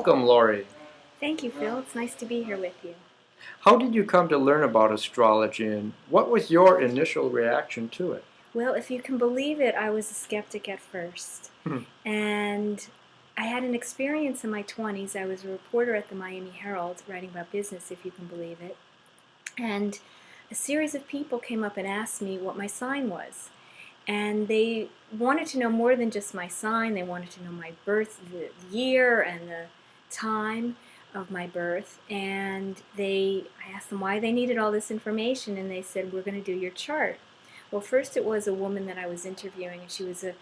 Welcome, Laurie. Thank you, Phil. It's nice to be here with you. How did you come to learn about astrology and what was your initial reaction to it? Well, if you can believe it, I was a skeptic at first. Hmm. And I had an experience in my 20s. I was a reporter at the Miami Herald writing about business, if you can believe it. And a series of people came up and asked me what my sign was. And they wanted to know more than just my sign. They wanted to know my birth, the year, and the time of my birth. And I asked them why they needed all this information, and they said, "We're going to do your chart." Well, first it was a woman that I was interviewing, and she was a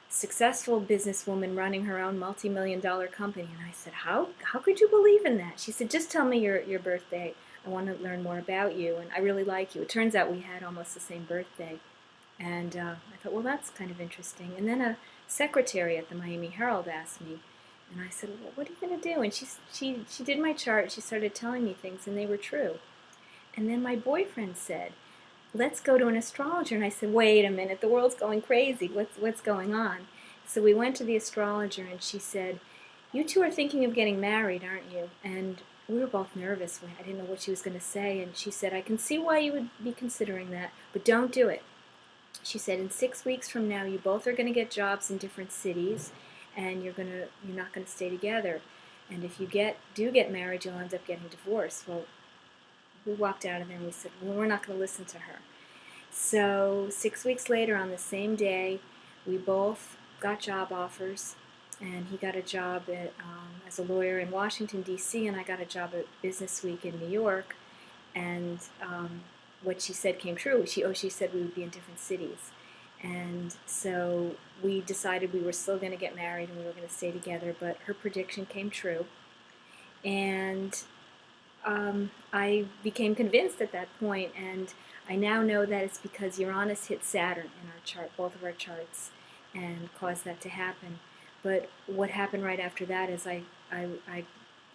successful businesswoman running her own multi-million-dollar company. And I said, how could you believe in that? She said, "Just tell me your birthday. I want to learn more about you, and I really like you." It turns out we had almost the same birthday. And I thought, well, that's kind of interesting. And then a secretary at the Miami Herald asked me, and I said, "Well, what are you going to do?" And she did my chart. She started telling me things, and they were true. And then my boyfriend said, "Let's go to an astrologer." And I said, "Wait a minute, the world's going crazy. What's going on?" So we went to the astrologer, and she said, "You two are thinking of getting married, aren't you?" And we were both nervous. I didn't know what she was going to say. And she said, "I can see why you would be considering that, but don't do it." She said, "In 6 weeks from now, you both are going to get jobs in different cities, and you're not going to stay together. And if you do get married, you'll end up getting divorced." Well, we walked out of there and we said, "Well, we're not going to listen to her." So 6 weeks later, on the same day, we both got job offers, and he got a job as a lawyer in Washington, D.C., and I got a job at Business Week in New York. And what she said came true. She said we would be in different cities. And so we decided we were still going to get married and we were going to stay together, but her prediction came true. And I became convinced at that point, and I now know that it's because Uranus hit Saturn in our chart, both of our charts, and caused that to happen. But what happened right after that is I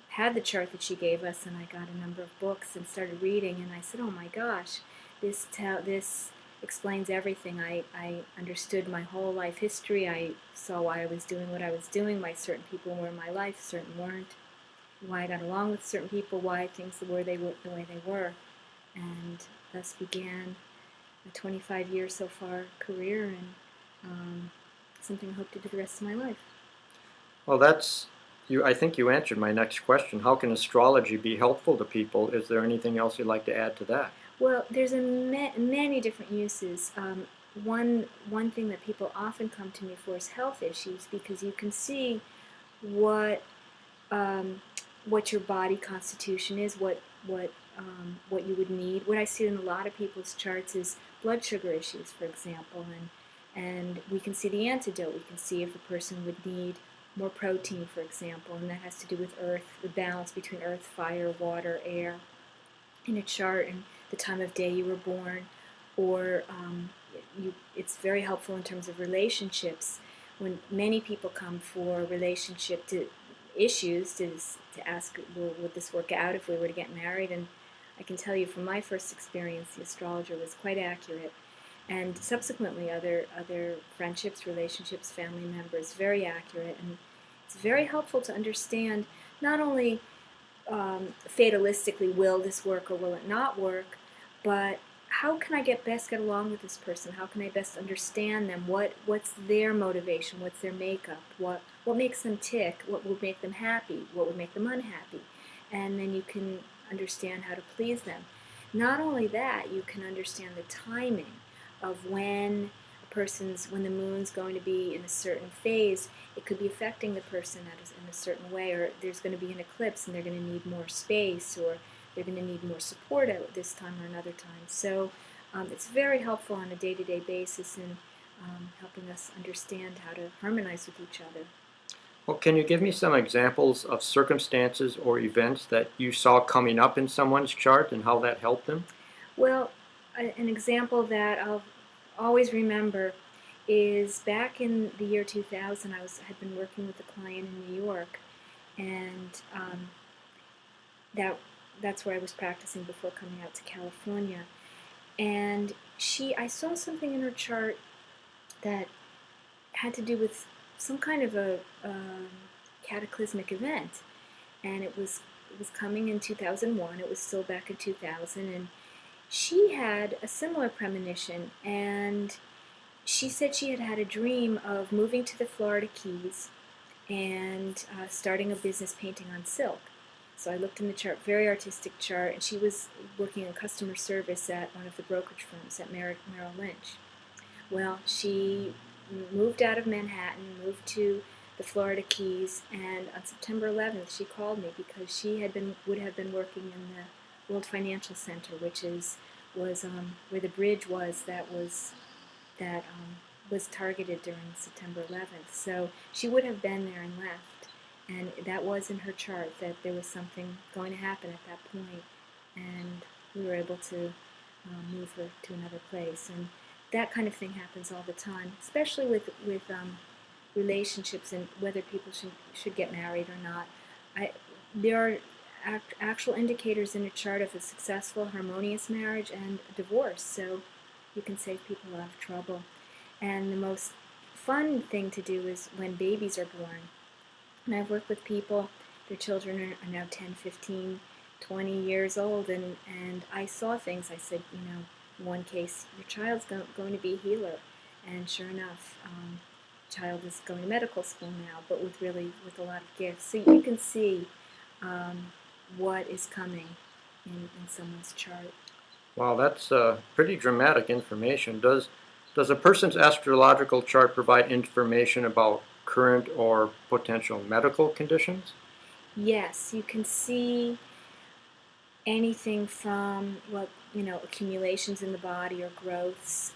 had the chart that she gave us, and I got a number of books and started reading, and I said, "Oh my gosh, this explains everything." I understood my whole life history. I saw why I was doing what I was doing, why certain people were in my life, certain weren't, why I got along with certain people, why things were the way they were, and thus began a 25-year so far career, and something I hope to do the rest of my life. Well, that's you. I think you answered my next question. How can astrology be helpful to people? Is there anything else you'd like to add to that? Well, there's many different uses. One thing that people often come to me for is health issues, because you can see what um, what your body constitution is, what you would need. What I see in a lot of people's charts is blood sugar issues, for example, and we can see the antidote. We can see if a person would need more protein, for example, and that has to do with earth, the balance between earth, fire, water, air in a chart, and the time of day you were born. Or it's very helpful in terms of relationships. When many people come for relationship issues to ask, well, would this work out if we were to get married? And I can tell you from my first experience, the astrologer was quite accurate. And subsequently, other friendships, relationships, family members, very accurate. And it's very helpful to understand not only fatalistically, will this work or will it not work, but how can I best get along with this person? How can I best understand them? What's their motivation? What's their makeup? What makes them tick? What would make them happy? What would make them unhappy? And then you can understand how to please them. Not only that, you can understand the timing of when the moon's going to be in a certain phase. It could be affecting the person in a certain way, or there's going to be an eclipse and they're going to need more space, or they're going to need more support at this time or another time. So it's very helpful on a day-to-day basis in helping us understand how to harmonize with each other. Well, can you give me some examples of circumstances or events that you saw coming up in someone's chart and how that helped them? Well, an example that I'll always remember is back in the year 2000. Had been working with a client in New York, and that's where I was practicing before coming out to California. And I saw something in her chart that had to do with some kind of a cataclysmic event. and it was coming in 2001. It was still back in 2000, and she had a similar premonition, and she said she had had a dream of moving to the Florida Keys and starting a business painting on silk. So I looked in the chart, very artistic chart, and she was working in customer service at one of the brokerage firms at Merrill Lynch. Well, she moved out of Manhattan, moved to the Florida Keys, and on September 11th she called me because she would have been working in the World Financial Center, which was where the bridge was that was targeted during September 11th. So she would have been there and left, and that was in her chart that there was something going to happen at that point, and we were able to move her to another place. And that kind of thing happens all the time, especially with relationships and whether people should get married or not. There are actual indicators in a chart of a successful, harmonious marriage and a divorce, so you can save people a lot of trouble. And the most fun thing to do is when babies are born. And I've worked with people, their children are now 10, 15, 20 years old, and I saw things. I said, in one case, your child's going to be a healer. And sure enough, child is going to medical school now, but with a lot of gifts. So you can see what is coming in someone's chart. Wow, that's pretty dramatic information. Does a person's astrological chart provide information about current or potential medical conditions? Yes, you can see anything from accumulations in the body or growths,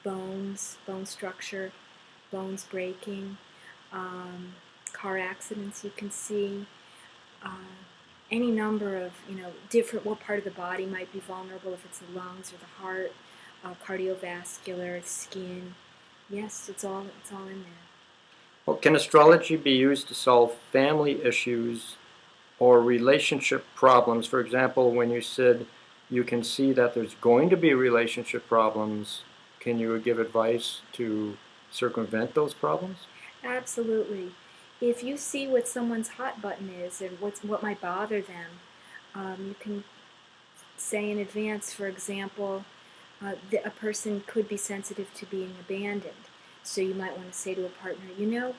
bone structure, bones breaking, car accidents. You can see any number of different, what part of the body might be vulnerable, if it's the lungs or the heart, cardiovascular, skin. Yes, it's all in there. Well, can astrology be used to solve family issues or relationship problems? For example, when you said you can see that there's going to be relationship problems, can you give advice to circumvent those problems? Absolutely. If you see what someone's hot button is and what might bother them, you can say in advance, for example, a person could be sensitive to being abandoned. So you might want to say to a partner, you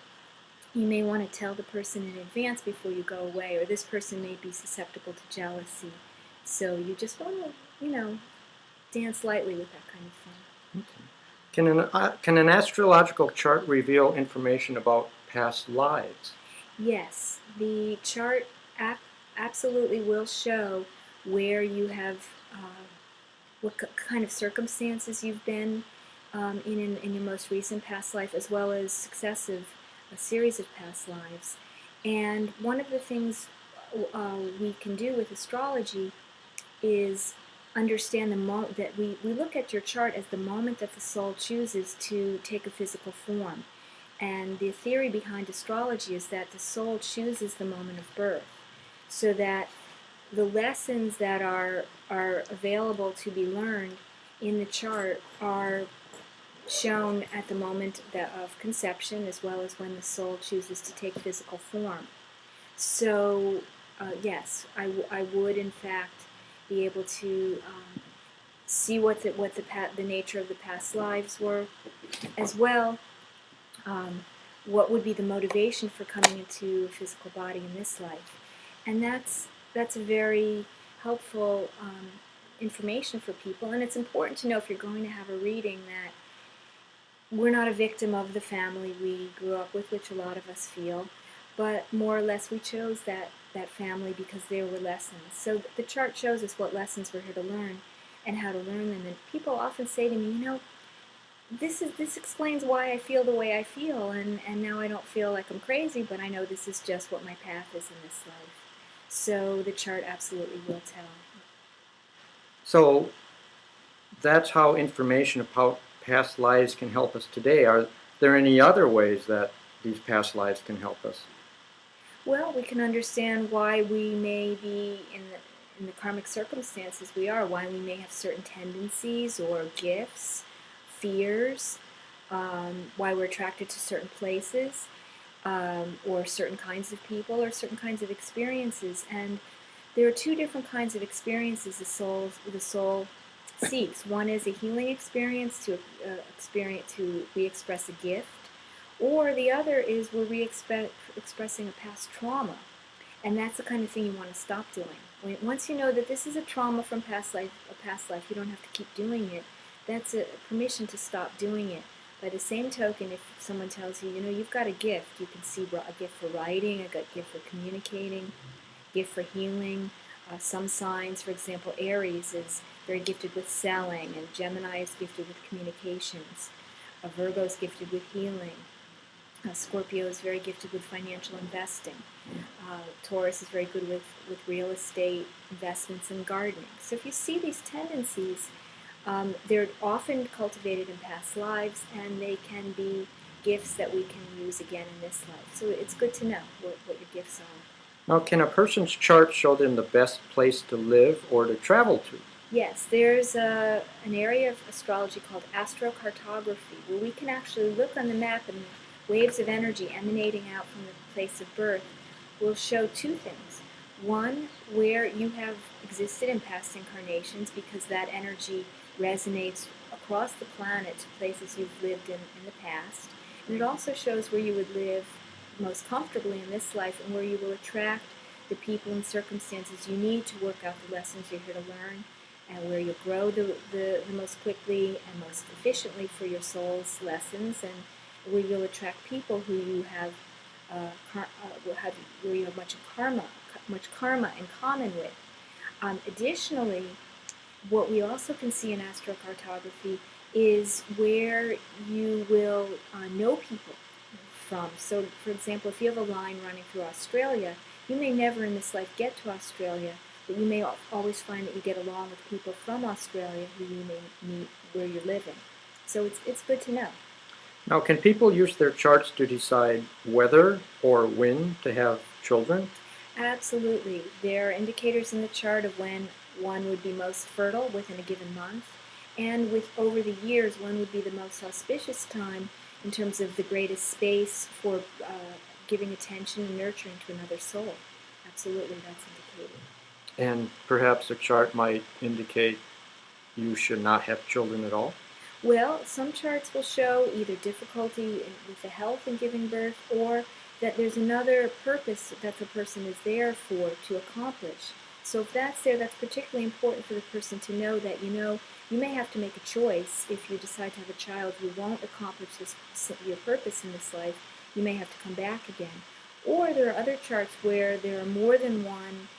may want to tell the person in advance before you go away, or this person may be susceptible to jealousy. So you just want to, dance lightly with that kind of thing. Okay. Can an astrological chart reveal information about past lives? Yes, the chart absolutely will show where you have, what kind of circumstances you've been in your most recent past life, as well as a series of past lives. And one of the things we can do with astrology is understand the moment that we look at your chart as the moment that the soul chooses to take a physical form. And the theory behind astrology is that the soul chooses the moment of birth, so that the lessons that are available to be learned in the chart are shown at the moment of conception, as well as when the soul chooses to take physical form. So yes, I would in fact be able to see what the nature of the past lives were, as well what would be the motivation for coming into a physical body in this life. And that's a very helpful information for people. And it's important to know, if you're going to have a reading, that we're not a victim of the family we grew up with, which a lot of us feel, but more or less we chose that family because there were lessons. So the chart shows us what lessons we're here to learn and how to learn them. And people often say to me, this explains why I feel the way I feel, and now I don't feel like I'm crazy, but I know this is just what my path is in this life. So the chart absolutely will tell. So that's how information about past lives can help us today. Are there any other ways that these past lives can help us? Well, we can understand why we may be in the karmic circumstances we are, why we may have certain tendencies or gifts, fears, why we're attracted to certain places. or certain kinds of people, or certain kinds of experiences. And there are two different kinds of experiences the soul seeks. One is a healing experience to re-express a gift, or the other is we're expressing a past trauma. And that's the kind of thing you want to stop doing. Once you know that this is a trauma from a past life, you don't have to keep doing it. That's a permission to stop doing it. By the same token, if someone tells you, you've got a gift, you can see a gift for writing, a gift for communicating, a gift for healing. Some signs, for example, Aries is very gifted with selling, and Gemini is gifted with communications. Virgo is gifted with healing. Scorpio is very gifted with financial investing. Taurus is very good with real estate, investments, and gardening. So if you see these tendencies, they're often cultivated in past lives, and they can be gifts that we can use again in this life. So it's good to know what your gifts are. Now, can a person's chart show them the best place to live or to travel to? Yes, there's an area of astrology called Astro Cartography, where we can actually look on the map, and waves of energy emanating out from the place of birth will show two things. One, where you have existed in past incarnations, because that energy resonates across the planet to places you've lived in the past. And it also shows where you would live most comfortably in this life, and where you will attract the people and circumstances you need to work out the lessons you're here to learn, and where you'll grow the most quickly and most efficiently for your soul's lessons, and where you'll attract people who you have where you have much karma in common with. Additionally, what we also can see in astrocartography is where you will know people from. So, for example, if you have a line running through Australia, you may never in this life get to Australia, but you may always find that you get along with people from Australia who you may meet where you're living. So it's good to know. Now, can people use their charts to decide whether or when to have children? Absolutely. There are indicators in the chart of when one would be most fertile within a given month, and over the years, when would be the most auspicious time in terms of the greatest space for giving attention and nurturing to another soul. Absolutely, that's indicated. And perhaps a chart might indicate you should not have children at all? Well, some charts will show either difficulty with the health in giving birth, or that there's another purpose that the person is there for to accomplish. So if that's there, that's particularly important for the person to know that, you may have to make a choice. If you decide to have a child, you won't accomplish your purpose in this life. You may have to come back again. Or there are other charts where there are more than one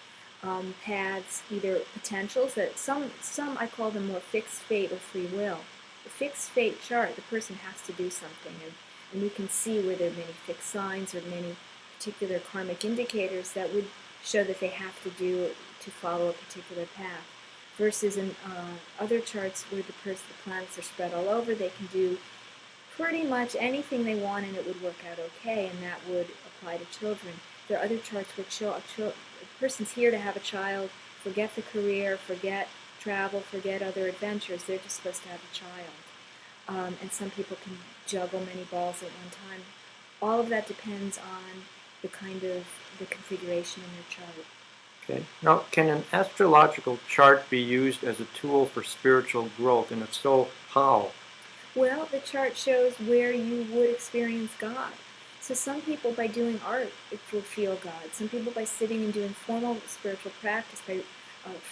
paths, either potentials, that some I call them more fixed fate or free will. The fixed fate chart, the person has to do something, and you can see where there are many fixed signs or many particular karmic indicators that would show that they have to follow a particular path. Versus in other charts where the planets are spread all over, they can do pretty much anything they want and it would work out okay, and that would apply to children. There are other charts where a person's here to have a child, forget the career, forget travel, forget other adventures, they're just supposed to have a child. And some people can juggle many balls at one time. All of that depends on the configuration in their chart. Okay. Now, can an astrological chart be used as a tool for spiritual growth, and if so, how? Well, the chart shows where you would experience God. So some people, by doing art, it will feel God. Some people, by sitting and doing formal spiritual practice,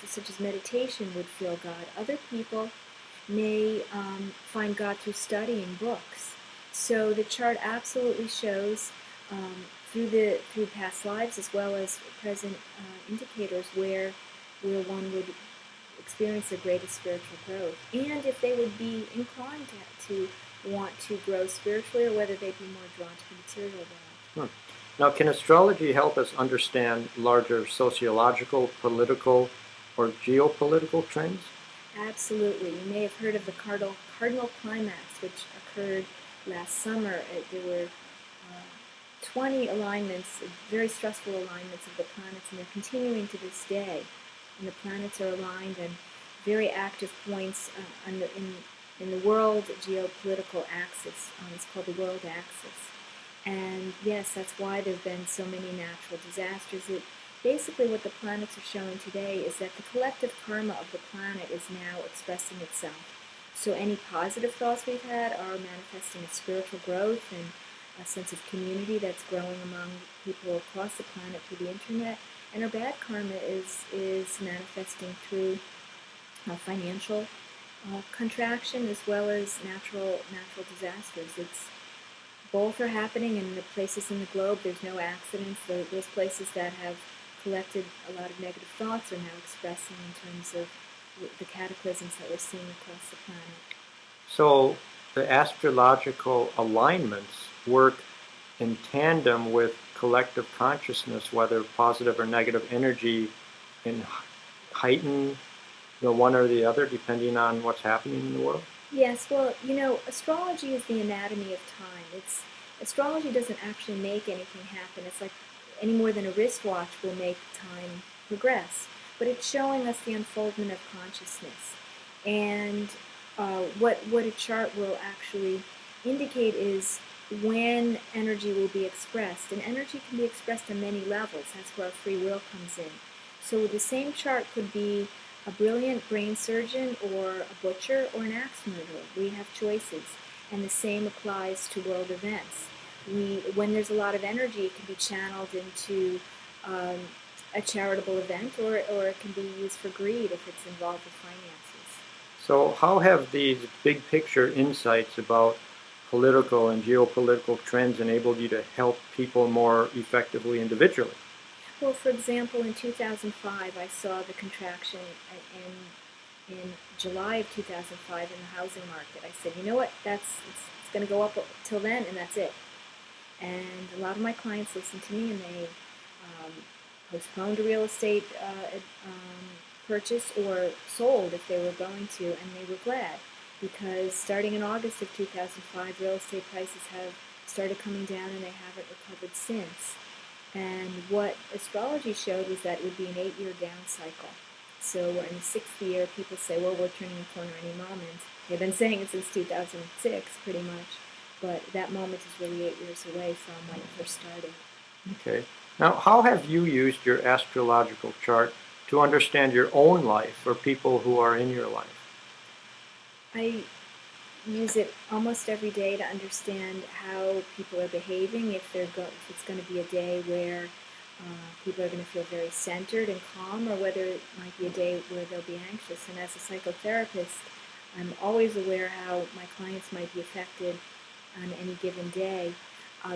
such as meditation, would feel God. Other people may find God through studying books. So the chart absolutely shows through past lives as well as present indicators where one would experience the greatest spiritual growth, and if they would be inclined to want to grow spiritually, or whether they'd be more drawn to the material world. Now, can astrology help us understand larger sociological, political, or geopolitical trends? Absolutely. You may have heard of the cardinal climax, which occurred last summer. There were 20 alignments, very stressful alignments of the planets, and they're continuing to this day. And the planets are aligned, and very active points in the world geopolitical axis. It's called the world axis. And yes, that's why there have been so many natural disasters. Basically, what the planets are showing today is that the collective karma of the planet is now expressing itself. So any positive thoughts we've had are manifesting a spiritual growth and a sense of community that's growing among people across the planet through the internet. And our bad karma is manifesting through financial contraction as well as natural disasters. It's both are happening in the places in the globe. There's no accidents. Those places that have collected a lot of negative thoughts are now expressing in terms of the cataclysms that we're seeing across the planet. So the astrological alignments work in tandem with collective consciousness, whether positive or negative energy, and heighten the one or the other depending on what's happening in the world? Yes, well, astrology is the anatomy of time. Astrology doesn't actually make anything happen. It's like any more than a wristwatch will make time progress. But it's showing us the unfoldment of consciousness. And what a chart will actually indicate is when energy will be expressed. And energy can be expressed on many levels. That's where our free will comes in. So the same chart could be a brilliant brain surgeon or a butcher or an axe murderer. We have choices. And the same applies to world events. When there's a lot of energy, it can be channeled into a charitable event, or it can be used for greed if it's involved with finances. So how have these big picture insights about political and geopolitical trends enabled you to help people more effectively individually? Well, for example, in 2005, I saw the contraction in July of 2005 in the housing market. I said, you know what, it's going to go up till then, and that's it. And a lot of my clients listened to me, and they postponed a real estate purchase or sold if they were going to, and they were glad because starting in August of 2005, real estate prices have started coming down, and they haven't recovered since. And what astrology showed was that it would be an 8-year down cycle. So we're in the 6th year. People say, well, we're turning the corner any moment. They've been saying it since 2006, pretty much. But that moment is really 8 years away from when it first started. Okay. Now, how have you used your astrological chart to understand your own life or people who are in your life? I use it almost every day to understand how people are behaving, if it's going to be a day where people are going to feel very centered and calm, or whether it might be a day where they'll be anxious. And as a psychotherapist, I'm always aware how my clients might be affected on any given day.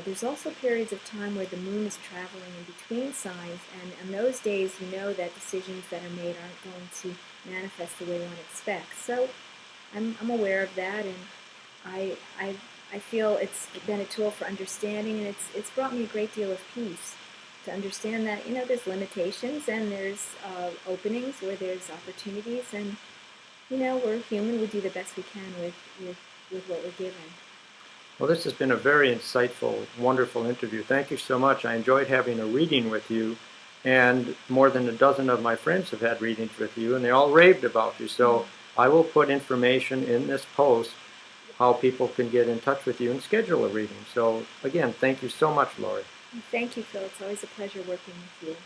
There's also periods of time where the moon is traveling in between signs, and on those days you know that decisions that are made aren't going to manifest the way one expects. So I'm aware of that, and I feel it's been a tool for understanding, and it's brought me a great deal of peace to understand that there's limitations and there's openings where there's opportunities, and we're human. We do the best we can with what we're given. Well, this has been a very insightful, wonderful interview. Thank you so much. I enjoyed having a reading with you, and more than a dozen of my friends have had readings with you, and they all raved about you. So I will put information in this post how people can get in touch with you and schedule a reading. So again, thank you so much, Laurie. Thank you, Phil. It's always a pleasure working with you.